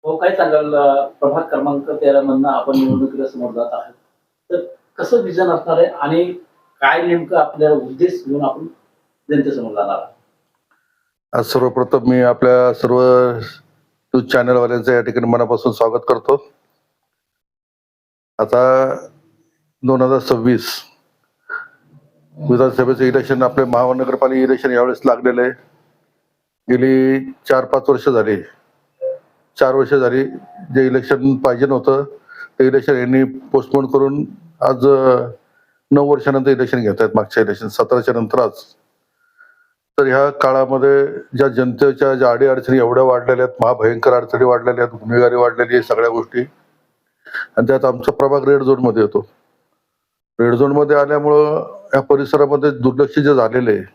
हो, काय सांगाल प्रभाग क्रमांक 13 मधनं आपण निवडणुकीला समोर जात आहात. तर कसं विजन असणार आहे आणि काय नेमकं आपल्याला उद्देश घेऊन आपण जनतेसमोर जाणार आहात? आज सर्वप्रथम मी आपल्या सर्व न्यूज चॅनलवाल्यांचं या ठिकाणी मनापासून स्वागत करतो. आता 2026 विधानसभेचं इलेक्शन, आपले महानगरपालिका इलेक्शन यावेळेस लागलेलं आहे. गेली 4-5 वर्ष झाली. 4 वर्ष झाली जे इलेक्शन पाहिजे नव्हतं ते इलेक्शन यांनी पोस्टपोन करून आज 9 वर्षानंतर इलेक्शन घेत आहेत. मागच्या इलेक्शन 17च्या नंतर आज. तर ह्या काळामध्ये ज्या जनतेच्या ज्या अडीअडचणी एवढ्या वाढलेल्या आहेत, महाभयंकर अडचणी वाढलेल्या आहेत, गुन्हेगारी वाढलेली आहे, सगळ्या गोष्टी. आणि त्यात आमचा प्रभाग रेड झोन मध्ये येतो. रेड झोन मध्ये आल्यामुळं या परिसरामध्ये दुर्लक्ष जे झालेले आहे,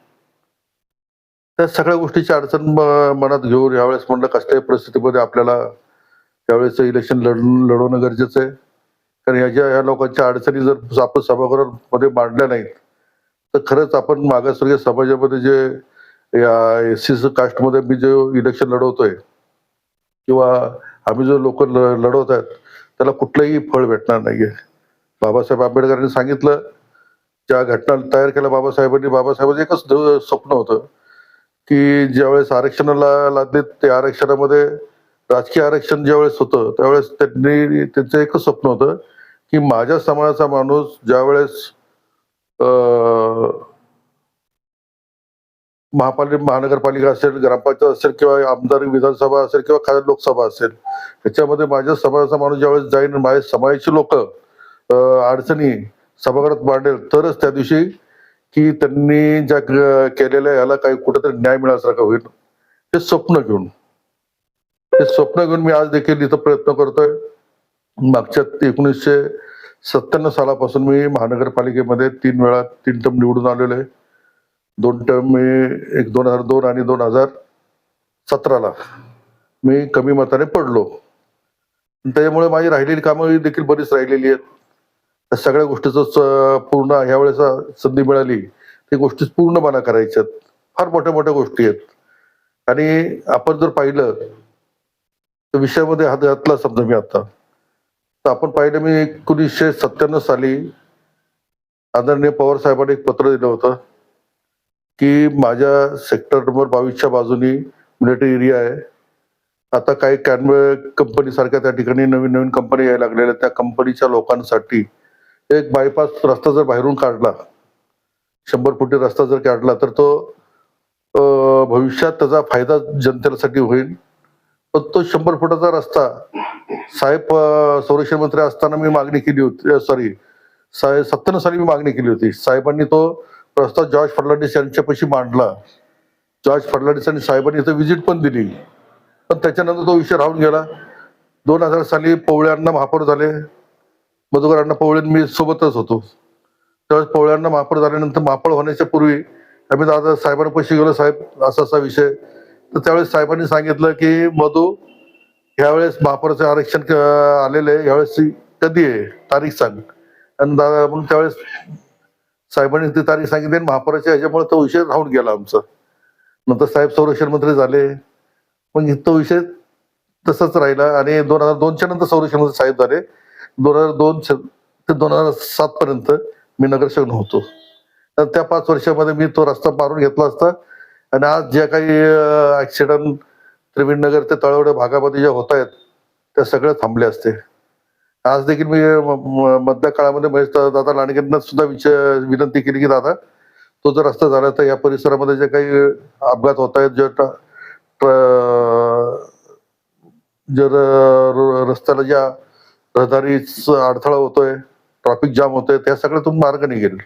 त्या सगळ्या गोष्टीची अडचण मनात घेऊन यावेळेस म्हणलं कसल्याही परिस्थितीमध्ये आपल्याला यावेळेस इलेक्शन लढवणं गरजेचं आहे. कारण ह्या लोकांच्या अडचणी जर आपण सभागृहामध्ये मांडल्या नाहीत तर खरंच आपण मागासवर्गीय समाजामध्ये जे या SC कास्टमध्ये मी जे इलेक्शन लढवतोय किंवा आम्ही जो लोक लढवत आहेत त्याला कुठलंही फळ भेटणार नाहीये. बाबासाहेब आंबेडकरांनी सांगितलं, ज्या घटना तयार केल्या बाबासाहेबांचं एकच स्वप्न होतं की ज्यावेळेस आरक्षणाला लादले ते आरक्षणामध्ये राजकीय आरक्षण ज्यावेळेस होतं त्यावेळेस त्यांचं एकच स्वप्न होतं की माझ्या समाजाचा माणूस ज्यावेळेस महानगरपालिका असेल, ग्रामपंचायत असेल किंवा आमदार विधानसभा असेल किंवा खासदार लोकसभा असेल, त्याच्यामध्ये माझ्या समाजाचा माणूस ज्यावेळेस जाईल, माझ्या समाजाची लोक अडचणी सभागृहात मांडेल तरच त्या दिवशी की त्यांनी ज्या केलेल्या याला काही कुठेतरी न्याय मिळाल्यासारखं होईल. हे स्वप्न घेऊन मी आज देखील इथं प्रयत्न करतोय. मागच्या 1997 सालापासून मी महानगरपालिकेमध्ये 3 वेळा 3 टर्म निवडून आलेलो आहे. 2 टर्म मी 2002 आणि 2017ला मी कमी मताने पडलो. त्याच्यामुळे माझी राहिलेली कामं देखील बरीच राहिलेली आहेत. त्या सगळ्या गोष्टीचं पूर्ण ह्यावेळेस संधी मिळाली ती गोष्टी पूर्णपणा करायच्यात. फार मोठ्या मोठ्या गोष्टी आहेत. आणि आपण जर पाहिलं तर विषयामध्ये हात घातला समजा मी आता, तर आपण पाहिलं मी 1997 साली आदरणीय पवार साहेबांनी एक पत्र दिलं होतं की माझ्या सेक्टर नंबर 22च्या बाजूनी मिलिटरी एरिया आहे. आता काही कॅनवे कंपनी सारख्या त्या ठिकाणी नवीन नवीन कंपनी यायला लागलेल्या, त्या कंपनीच्या लोकांसाठी एक बायपास रस्ता जर बाहेरून काढला, 100 फुटी रस्ता जर काढला तर तो भविष्यात त्याचा फायदा जनतेसाठी होईल. पण तो 100 फुटाचा रस्ता साहेब संरक्षण मंत्री असताना मी मागणी केली होती. 97 साली मी मागणी केली होती. साहेबांनी तो रस्ता जॉर्ज फर्नांडिस यांच्यापाशी मांडला. जॉर्ज फर्नांडिस आणि साहेबांनी इथं व्हिजिट पण दिली. पण त्याच्यानंतर तो विषय राहून गेला. 2000 साली पवळ्यांना महापौर झाले. मधुकरांना पवळे मी सोबतच होतो. त्यावेळेस पवळ्यांना महापौर झाल्यानंतर महापौर होण्याच्या पूर्वी आम्ही दादा साहेबांपाशी गेलो, साहेब असा असा विषय. तर त्यावेळेस साहेबांनी सांगितलं की मधू, ह्यावेळेस महापौराचं आरक्षण आलेलं आहे, ह्यावेळेस कधी आहे तारीख सांग. आणि दादा म्हणून त्यावेळेस साहेबांनी ती तारीख सांगितली आणि महापौराच्या ह्याच्यामुळे तो विषय राहून गेला आमचा. नंतर साहेब संरक्षण मंत्री झाले, मग तो विषय तसाच राहिला. आणि 2002च्या नंतर संरक्षण मंत्री साहेब झाले. 2002 ते 2007 पर्यंत मी नगरसेवक नव्हतो. तर त्या 5 वर्षामध्ये मी तो रस्ता मारून घेतला असता आणि आज ज्या काही ऍक्सिडेंट त्रिवेणीनगर ते तळवडे भागामध्ये ज्या होत आहेत त्या सगळ्या थांबले असते. आज देखील मी मधल्या काळामध्ये महेश दादा लांडगेंना सुद्धा विनंती केली की दादा, तो जर रस्ता झाला तर या परिसरामध्ये जे काही अपघात होत आहेत, जर रस्त्याला ज्या रहदारीचा अडथळा होतोय, ट्रॅफिक जाम होतोय, त्या सगळ्यातून मार्ग निघेल.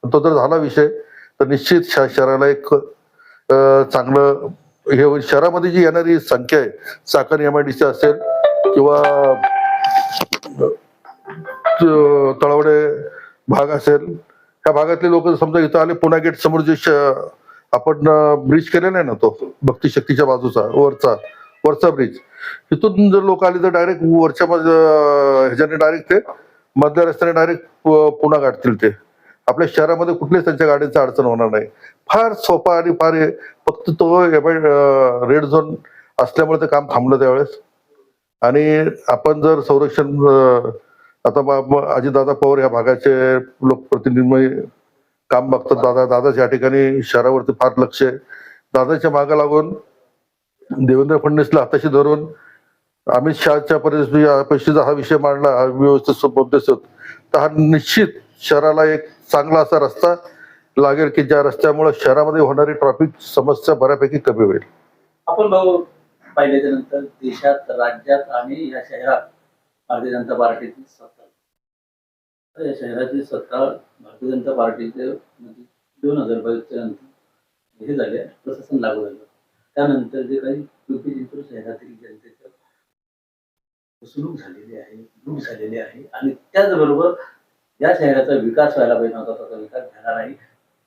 तो जर झाला विषय तर निश्चित शहराला एक चांगलं हे होईल. शहरामध्ये जी येणारी संख्या आहे, चाकण MIDC असेल किंवा तळवडे भाग असेल, त्या भागातले लोक समजा इथं आले, पुणा गेट समोर जे आपण ब्रिज केलेला आहे ना, तो भक्ती शक्तीच्या बाजूचा वरचा ब्रिज, तिथून जर लोक आले तर डायरेक्ट वरच्या ह्याच्याने डायरेक्ट ते मधल्या रस्त्याने डायरेक्ट पुणा गाठतील. ते आपल्या शहरामध्ये कुठल्याच त्यांच्या गाडीचं अडचण होणार नाही. फार सोपा आणि फार फक्त तो रेड झोन असल्यामुळे ते काम थांबलं त्यावेळेस. आणि आपण जर संरक्षण आता अजितदादा पवार या भागाचे लोकप्रतिनिधी काम बघतात. दादाच या ठिकाणी शहरावरती फार लक्ष आहे. दादाच्या मागे लागून देवेंद्र फडणवीसला हाताशी धरून अमित शहाच्या परिस्थितीचा हा विषय मांडला, हा व्यवस्थित मुद्देसूद, तर हा निश्चित शहराला एक चांगला असा रस्ता लागेल की ज्या रस्त्यामुळे शहरामध्ये होणारी ट्रॅफिक समस्या बऱ्यापैकी कमी होईल. आपण भाऊ पाहिल्याच्या नंतर देशात, राज्यात आणि या शहरात भारतीय जनता पार्टीची सत्ता, तर या शहराची सत्ता भारतीय जनता पार्टीचे 2022च्या नंतर हे झाले, प्रशासन लागू झालं. त्यानंतर जे काही पिंपरी शहरातील जनतेचं फसवणूक झालेली आहे, लूट झालेली आहे आणि त्याचबरोबर या शहराचा विकास व्हायला पाहिजे होता, त्याचा विकास झाला नाही.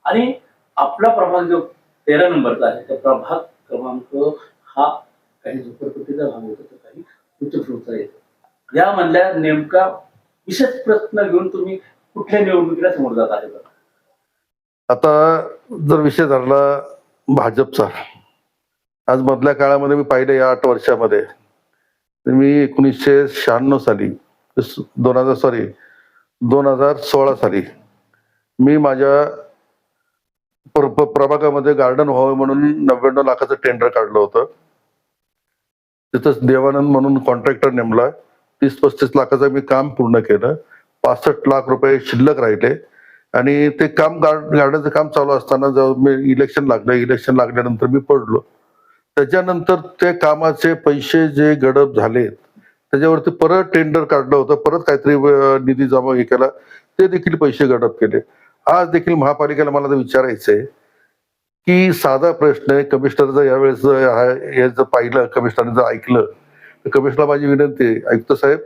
आणि आपला प्रभाग जो 13 नंबरचा आहे, त्या प्रभाग क्रमांक हा काही झोपडपट्टीचा भाग होता, तर काही उच्चभ्रूचा येतो. यामधल्या नेमका विशेष प्रश्न घेऊन तुम्ही कुठल्या निवडणुकीला समोर जात आहे? आता जर विषय धरला भाजपचा, आज मधल्या काळामध्ये मी पाहिलं या 8 वर्षामध्ये, मी 1996 साली 2016 साली मी माझ्या प्रभागामध्ये गार्डन व्हावं म्हणून 99 लाखाचं टेंडर काढलं होतं. तिथंच देवानंद म्हणून कॉन्ट्रॅक्टर नेमला. 30-35 लाखाचं मी काम पूर्ण केलं. 65 लाख रुपये शिल्लक राहिले आणि ते काम गार्डनचं काम चालू असताना जेव्हा मी इलेक्शन लागल्यानंतर मी पडलो. त्याच्यानंतर ते कामाचे पैसे जे गडप झाले त्याच्यावरती परत टेंडर काढलं होतं, परत काहीतरी निधी जमा केला, ते देखील पैसे गडप केले. आज देखील महापालिकेला मला विचारायचंय की साधा प्रश्न आहे, कमिशनर जर यावेळेस हे जर पाहिलं, कमिशनरने जर ऐकलं, तर कमिशनरला माझी विनंती आहे, आयुक्त साहेब,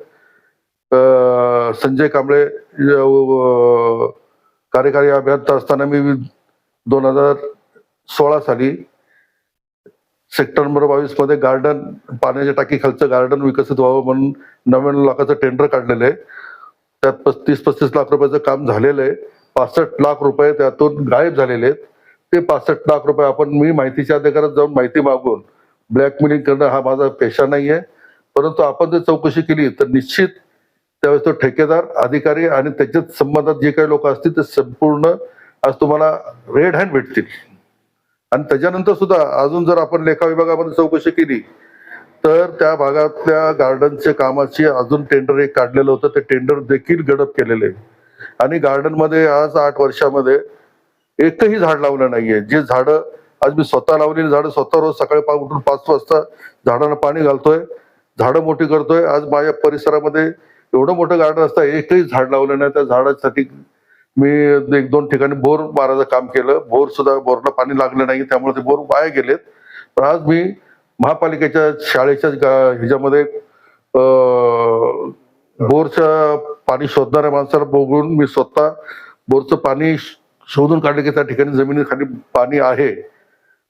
संजय कांबळे कार्यकारी अभियंता असताना मी 2016 साली सेक्टर नंबर 22 मध्ये गार्डन, पाण्याच्या टाकी खालचं गार्डन विकसित व्हावं म्हणून 99 लाखाचं टेंडर काढलेलं आहे. त्यात 35-35 लाख रुपयाचं काम झालेलं आहे. 65 लाख रुपये त्यातून गायब झालेले आहेत. ते 65 लाख रुपये मी माहितीच्या अधिकारात जाऊन माहिती मागून ब्लॅकमेलिंग करणं हा माझा पेशा नाहीये. परंतु आपण जर चौकशी केली तर निश्चित त्यावेळेस तो ठेकेदार, अधिकारी आणि त्याच्यात संबंधात जे काही लोक असतील ते संपूर्ण आज तुम्हाला रेड हँड भेटतील. आणि त्याच्यानंतर सुद्धा अजून जर आपण लेखा विभागामध्ये चौकशी केली तर त्या भागातल्या गार्डनच्या कामाची अजून टेंडर एक काढलेलं होतं, ते टेंडर देखील गडप केलेले आहे. आणि गार्डन मध्ये आज 8 वर्षामध्ये एकही झाड लावलं नाहीये. जे झाडं आज मी स्वतः लावलेली झाडं, स्वतः रोज सकाळी उठून 5 वाजता झाडांना पाणी घालतोय, झाडं मोठी करतोय. आज माझ्या परिसरामध्ये एवढं मोठं गार्डन असतं, एकही झाड लावलं नाही. त्या झाडासाठी मी 1-2 ठिकाणी बोर मारायचं काम केलं. बोरला पाणी लागलं नाही, त्यामुळे ते बोर वाया गेलेत. पण आज मी महापालिकेच्या शाळेच्या ह्याच्यामध्ये बोरचं पाणी शोधणाऱ्या माणसाला बघून मी स्वतः बोरचं पाणी शोधून काढले की त्या ठिकाणी जमिनीखाली पाणी आहे.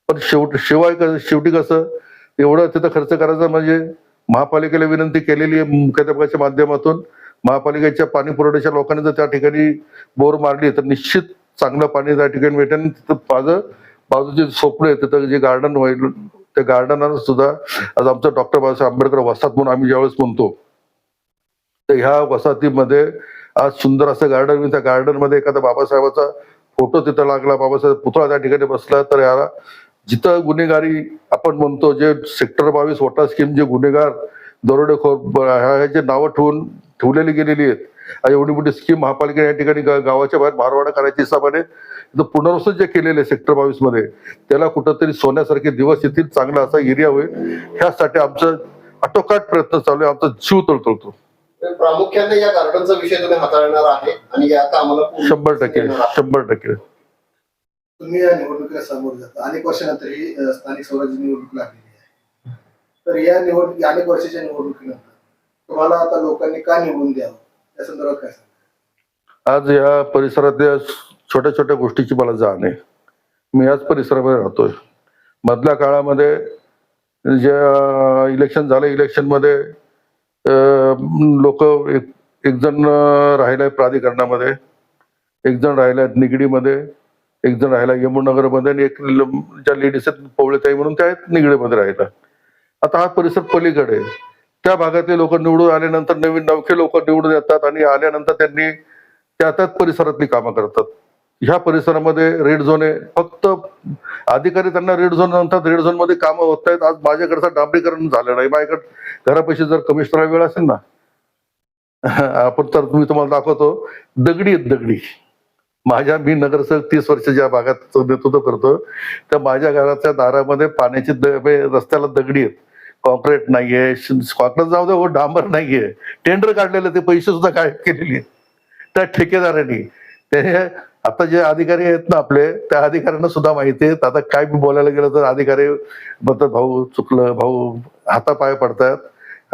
पण शेवटी कसं एवढं तिथं खर्च करायचा, म्हणजे महापालिकेला विनंती केलेली आहे मुख्याध्यापकाच्या माध्यमातून. महापालिकेच्या पाणी पुरवठ्याच्या लोकांनी जर त्या ठिकाणी बोर मारली तर निश्चित चांगलं पाणी त्या ठिकाणी भेटेल. तिथं बाजूचे सोपडे, तिथं जे गार्डन होईल, त्या गार्डनला सुद्धा आज आमचं डॉक्टर बाबासाहेब आंबेडकर वसाहत म्हणून आम्ही ज्यावेळेस म्हणतो, तर ह्या वसाहतीमध्ये आज सुंदर असं गार्डन, मी त्या गार्डन मध्ये एखादा बाबासाहेबाचा फोटो तिथं लागला, बाबासाहेब पुतळा त्या ठिकाणी बसला, तर याला जिथं गुन्हेगारी आपण म्हणतो, जे सेक्टर 22 वोटा स्कीम, जे गुन्हेगार दरोडेखोर ह्याचे नावं ठेवलेली गेलेली आहेत. एवढी मोठी स्कीम महापालिकेने या ठिकाणी गावाच्या बाहेर भारवाडा करायच्या हिसाबाने पुनर्वसन जे केलेले सेक्टर 22 मध्ये, त्याला कुठंतरी सोन्यासारखे दिवस येतील, चांगला असा एरिया होईल, ह्यासाठी आमचं आटोकाट प्रयत्न चालू आहे. आमचा जीव तळतळतो. प्रामुख्याने या गार्डनचा विषय तुम्ही हाताळणार आहे आणि या कामाला 100% तुम्ही या निवडणुकीला समोर जाता. अनेक वर्षानंतर ही स्थानिक स्वराज्य निवडणूक लागलेली आहे. तर या अनेक वर्षाच्या निवडणुकीनंतर तुम्हाला आता लोकांनी का निवडून द्यावं या संदर्भात काय सांगा? आज या परिसरातल्या छोट्या छोट्या गोष्टीची मला जाण आहे. मी याच परिसरामध्ये राहतोय. मधल्या काळामध्ये जे इलेक्शन झालं, इलेक्शन मध्ये लोक एक जण राहिलाय प्राधिकरणामध्ये, एक जण राहिलाय निगडीमध्ये, एक जण राहिला यमुनगर मध्ये, आणि एक ज्या लेडीज आहेत पवळेताई म्हणून त्या आहेत निगडीमध्ये राहिला. आता हा परिसर पलीकडे, त्या भागातले लोक निवडून आल्यानंतर नवीन नवखे लोक निवडून येतात आणि आल्यानंतर त्यांनी त्या परिसरातली कामं करतात. ह्या परिसरामध्ये रेड झोन आहे, फक्त अधिकारी त्यांना रेड झोन म्हणतात, रेड झोन मध्ये कामं होत नाहीत. आज माझ्याकडचं डांबरीकरण झालं नाही, माझ्याकडे घरापाशी जर कमिशनर वेळ असेल ना आपण तर मी तुम्हाला दाखवतो, दगडी आहेत दगडी. मी नगरसेवक 30 वर्ष ज्या भागात नेतृत्व करतो त्या माझ्या घराच्या दारामध्ये पाण्याची रस्त्याला दगडी आहेत, कॉन्क्रीट नाहीये, कॉन्क्रीट जाऊ दे, डांबर नाहीये. टेंडर काढलेलं, ते पैसे सुद्धा काय केलेले त्या ठेकेदारांनी. ते आता जे अधिकारी आहेत ना आपले, त्या अधिकाऱ्यांना सुद्धा माहिती आहेत. आता काय मी बोलायला गेलं तर अधिकारी म्हणतात भाऊ चुकलं, भाऊ हातापाय पडतात.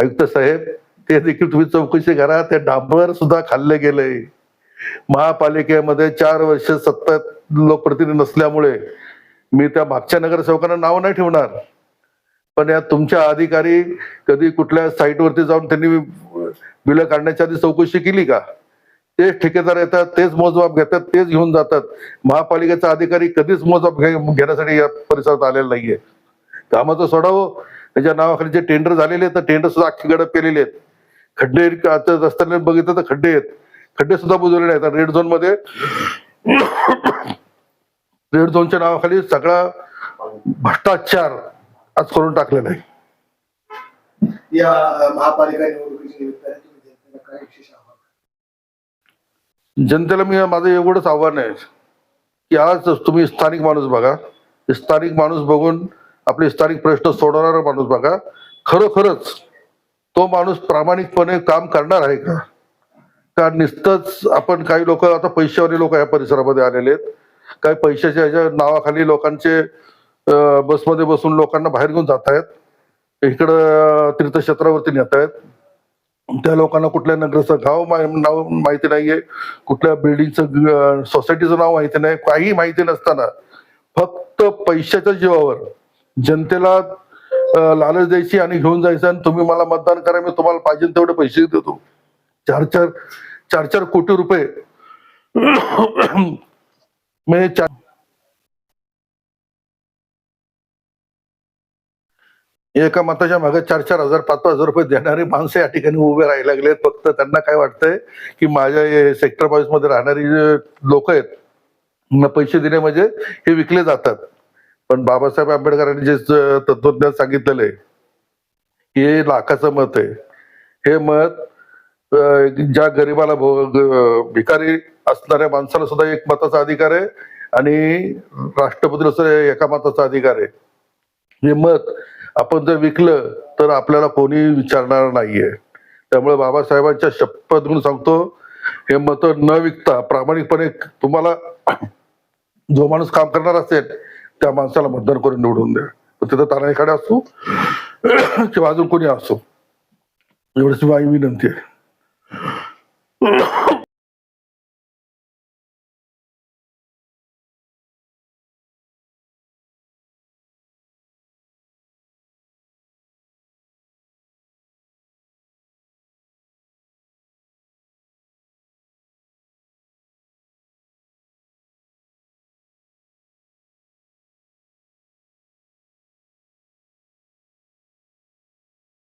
आयुक्त साहेब ते देखील तुम्ही चौकशी करा, ते डांबर सुद्धा खाल्ले गेले. महापालिकेमध्ये 4 वर्ष सत्ता लोकप्रतिनिधी नसल्यामुळे मी त्या मागच्या नगरसेवकांना नाव नाही ठेवणार, पण या तुमच्या अधिकारी कधी कुठल्या साईटवरती जाऊन त्यांनी बिलं काढण्याच्या आधी चौकशी केली का? तेच ठेकेदार येतात, तेच मोजमाप घेतात, तेच घेऊन जातात. महापालिकेचा अधिकारी कधीच मोजमाप घेण्यासाठी या परिसरात आलेला नाहीये. कामाचं सोडावं, त्याच्या नावाखाली जे टेंडर झालेले तर टेंडर सुद्धा अख्खी गडप केलेले आहेत. खड्डे आता रस्त्याने बघितलं तर खड्डे आहेत, खड्डे सुद्धा बुजवलेले आहेत. रेड झोन मध्ये रेड झोनच्या नावाखाली सगळा भ्रष्टाचार आज करून टाकलेला आहे. या महापालिका निवडणुकीच्या निमित्ताने तुम्ही जनतेला काय विशेष आव्हान? जनतेला माझं एवढंच आव्हान आहे की आज तुम्ही स्थानिक माणूस बघा, स्थानिक माणूस बघून आपले स्थानिक प्रश्न सोडवणारा माणूस बघा. खरोखरच तो माणूस प्रामाणिकपणे काम करणार आहे का? का नुसतंच आपण काही लोक, आता पैशावाले लोक या परिसरामध्ये आलेले आहेत, काही पैशाच्या ह्याच्या नावाखाली लोकांचे बसमध्ये बसून लोकांना बाहेर घेऊन जात आहेत, इकडं तीर्थक्षेत्रावरती नेत आहेत. त्या लोकांना कुठल्या नगराचं नाव माहिती नाहीये, कुठल्या बिल्डिंगचं सोसायटीचं नाव माहिती नाही, काही माहिती नसताना फक्त पैशाच्या जीवावर जनतेला लालच द्यायची आणि घेऊन जायचं, आणि तुम्ही मला मतदान करा, मी तुम्हाला पाहिजे तेवढे पैसे देतो. 4 कोटी रुपये म्हणजे एका मताच्या मागे 4-4 हजार 5-5 हजार रुपये देणारे माणसं या ठिकाणी उभे राहायला लागलेत. फक्त त्यांना काय वाटतंय की माझ्या सेक्टर 22 मध्ये राहणारी जे लोक आहेत पैसे दिले म्हणजे हे विकले जातात. पण बाबासाहेब आंबेडकरांनी जे तत्वज्ञान सांगितलेलं आहे, हे लाखाचं मत आहे. हे मत ज्या गरीबाला भिकारी असणाऱ्या माणसाला सुद्धा एक मताचा अधिकार आहे आणि राष्ट्रपतीला सुद्धा एका मताचा अधिकार आहे. हे मत आपण जर विकलं तर आपल्याला कोणी विचारणार नाहीये. त्यामुळे बाबासाहेबांच्या शपथ घेऊन सांगतो, हे मत न विकता प्रामाणिकपणे तुम्हाला जो माणूस काम करणार असेल त्या माणसाला मतदान करून निवडून द्या. तिथं तानाईकडे असो किंवा अजून कोणी असो, एवढीच माझी विनंती आहे.